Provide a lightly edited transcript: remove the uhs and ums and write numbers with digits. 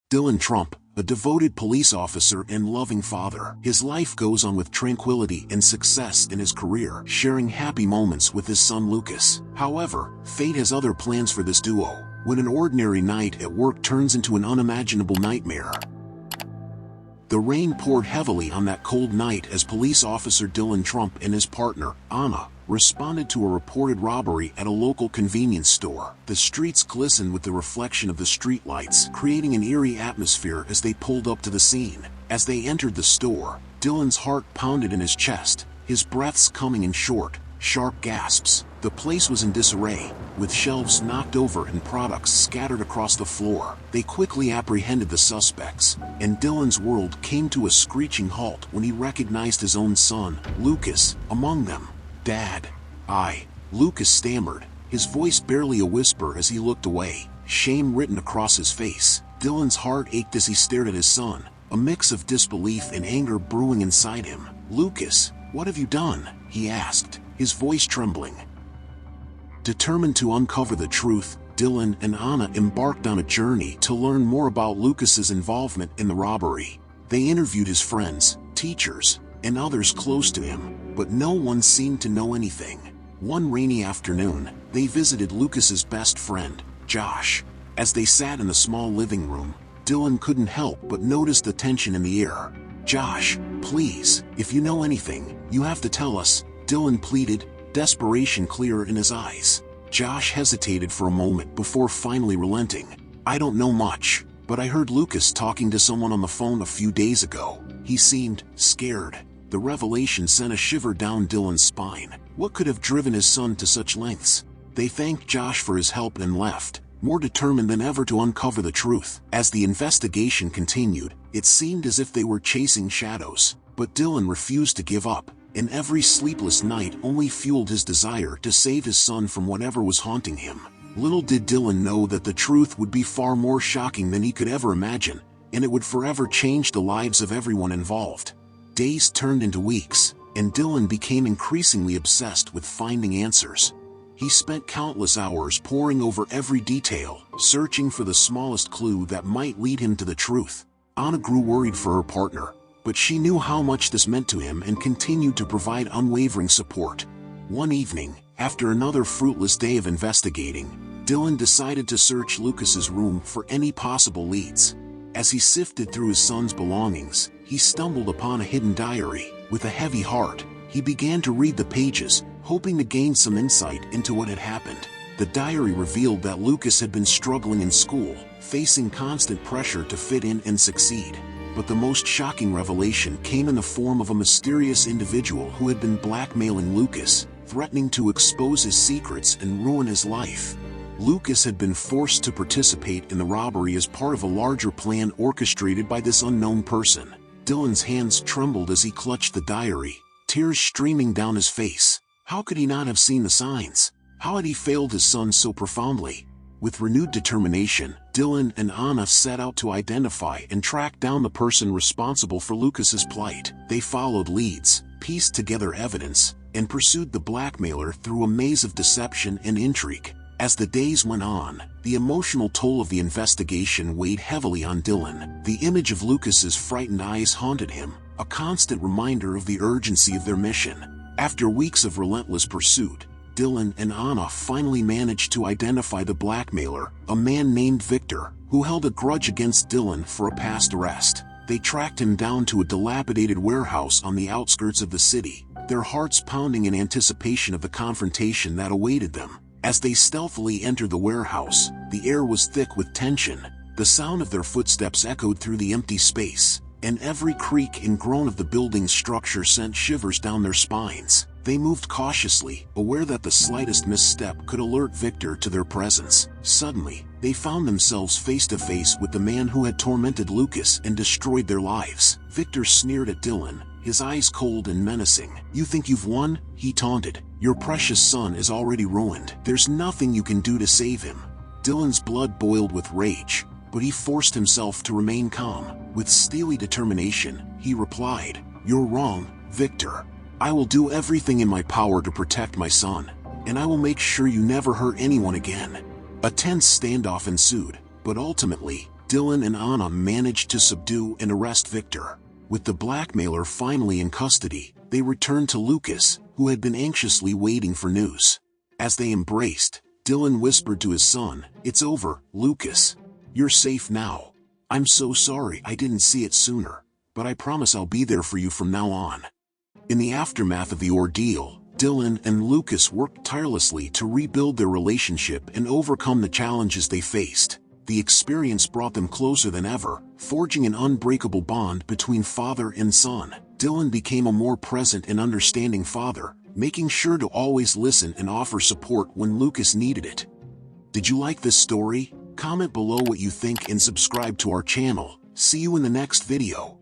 Dylan Trump, a devoted police officer and loving father. His life goes on with tranquility and success in his career, sharing happy moments with his son Lucas. However, fate has other plans for this duo, when an ordinary night at work turns into an unimaginable nightmare. The rain poured heavily on that cold night as police officer Dylan Trump and his partner, Anna, responded to a reported robbery at a local convenience store. The streets glistened with the reflection of the streetlights, creating an eerie atmosphere as they pulled up to the scene. As they entered the store, Dylan's heart pounded in his chest, his breaths coming in short, sharp gasps. The place was in disarray, with shelves knocked over and products scattered across the floor. They quickly apprehended the suspects, and Dylan's world came to a screeching halt when he recognized his own son, Lucas, among them. "Dad." Lucas stammered, his voice barely a whisper as he looked away, shame written across his face. Dylan's heart ached as he stared at his son, a mix of disbelief and anger brewing inside him. "Lucas, what have you done?" he asked, his voice trembling. Determined to uncover the truth, Dylan and Anna embarked on a journey to learn more about Lucas's involvement in the robbery. They interviewed his friends, teachers, and others close to him, but no one seemed to know anything. One rainy afternoon, they visited Lucas's best friend, Josh. As they sat in the small living room, Dylan couldn't help but notice the tension in the air. "Josh, please, if you know anything, you have to tell us," Dylan pleaded, desperation clear in his eyes. Josh hesitated for a moment before finally relenting. "I don't know much, but I heard Lucas talking to someone on the phone a few days ago. He seemed scared." The revelation sent a shiver down Dylan's spine. What could have driven his son to such lengths? They thanked Josh for his help and left, more determined than ever to uncover the truth. As the investigation continued, it seemed as if they were chasing shadows, but Dylan refused to give up, and every sleepless night only fueled his desire to save his son from whatever was haunting him. Little did Dylan know that the truth would be far more shocking than he could ever imagine, and it would forever change the lives of everyone involved. Days turned into weeks, and Dylan became increasingly obsessed with finding answers. He spent countless hours poring over every detail, searching for the smallest clue that might lead him to the truth. Anna grew worried for her partner, but she knew how much this meant to him and continued to provide unwavering support. One evening, after another fruitless day of investigating, Dylan decided to search Lucas's room for any possible leads. As he sifted through his son's belongings, he stumbled upon a hidden diary. With a heavy heart, he began to read the pages, hoping to gain some insight into what had happened. The diary revealed that Lucas had been struggling in school, facing constant pressure to fit in and succeed. But the most shocking revelation came in the form of a mysterious individual who had been blackmailing Lucas, threatening to expose his secrets and ruin his life. Lucas had been forced to participate in the robbery as part of a larger plan orchestrated by this unknown person. Dylan's hands trembled as he clutched the diary, tears streaming down his face. How could he not have seen the signs? How had he failed his son so profoundly? With renewed determination, Dylan and Anna set out to identify and track down the person responsible for Lucas's plight. They followed leads, pieced together evidence, and pursued the blackmailer through a maze of deception and intrigue. As the days went on, the emotional toll of the investigation weighed heavily on Dylan. The image of Lucas's frightened eyes haunted him, a constant reminder of the urgency of their mission. After weeks of relentless pursuit, Dylan and Anna finally managed to identify the blackmailer, a man named Victor, who held a grudge against Dylan for a past arrest. They tracked him down to a dilapidated warehouse on the outskirts of the city, their hearts pounding in anticipation of the confrontation that awaited them. As they stealthily entered the warehouse, the air was thick with tension. The sound of their footsteps echoed through the empty space, and every creak and groan of the building's structure sent shivers down their spines. They moved cautiously, aware that the slightest misstep could alert Victor to their presence. Suddenly, they found themselves face to face with the man who had tormented Lucas and destroyed their lives. Victor sneered at Dylan, his eyes cold and menacing. "You think you've won?" he taunted. "Your precious son is already ruined. There's nothing you can do to save him." Dylan's blood boiled with rage, but he forced himself to remain calm. With steely determination, he replied, "You're wrong, Victor. I will do everything in my power to protect my son, and I will make sure you never hurt anyone again." A tense standoff ensued, but ultimately, Dylan and Anna managed to subdue and arrest Victor. With the blackmailer finally in custody, they returned to Lucas, who had been anxiously waiting for news. As they embraced, Dylan whispered to his son, "It's over, Lucas. You're safe now. I'm so sorry I didn't see it sooner, but I promise I'll be there for you from now on." In the aftermath of the ordeal, Dylan and Lucas worked tirelessly to rebuild their relationship and overcome the challenges they faced. The experience brought them closer than ever, forging an unbreakable bond between father and son. Dylan became a more present and understanding father, making sure to always listen and offer support when Lucas needed it. Did you like this story? Comment below what you think and subscribe to our channel. See you in the next video.